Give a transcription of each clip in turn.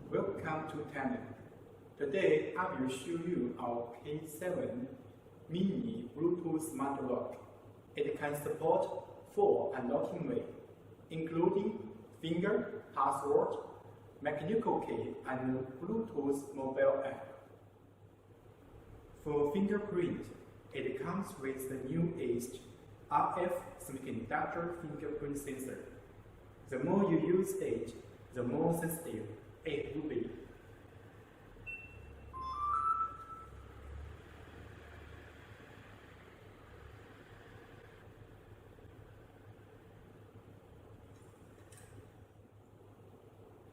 Welcome to Tenon. Today I will show you our K7 mini Bluetooth smart lock. It can support 4 unlocking ways, including finger, password, mechnical key, and Bluetooth Mobile app. For fingerprint, it comes with the new aged RF semiconductor fingerprint sensor. The more you use it, the more sensitive it will be.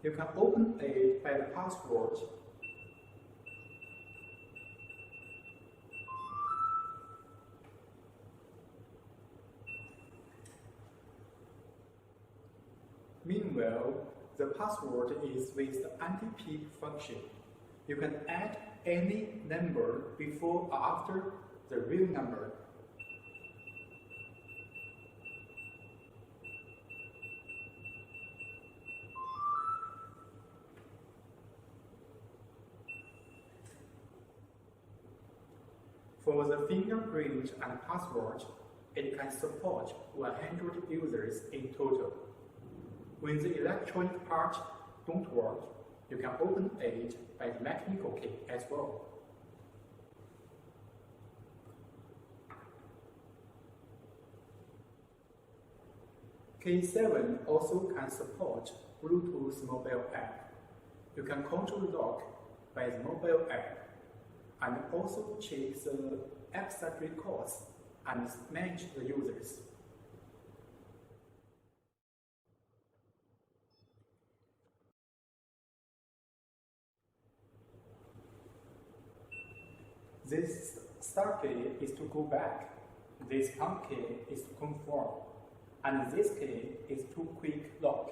You can open it by the password. Meanwhile, the password is with the anti-peek function. You can add any number before or after the real number. For the fingerprint and password, it can support 100 users in total. When the electronic parts don't work, you can open it by the mechanical key as well. K7 also can support Bluetooth Mobile app. You can control the lock by the mobile app and also check the backset records and manage the users. This start key is to go back, this pump key is to confirm, and this key is to quick lock.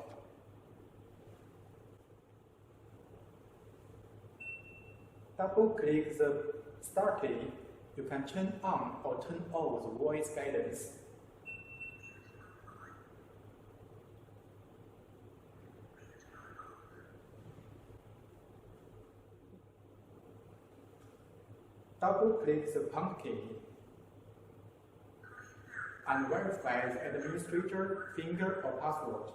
Double-click the start key, you can turn on or turn off the voice guidance. Double-click the pump key and verify the administrator finger or password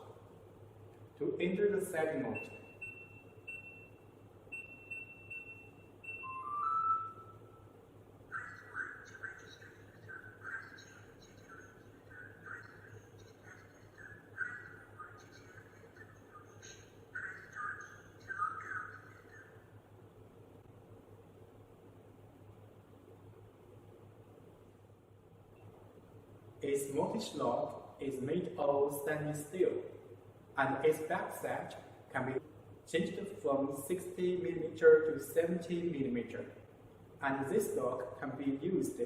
to enter the setting mode. Its mortise lock is made of stainless steel, and its backset can be changed from 60mm to 70mm, and this lock can be used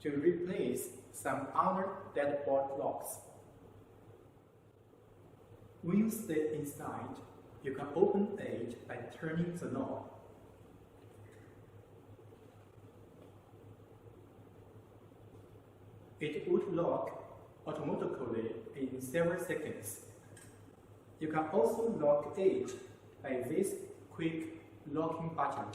to replace some other deadbolt locks. When you stay inside, you can open it by turning the knob. It would lock automatically in several seconds. You can also lock it by this quick locking button.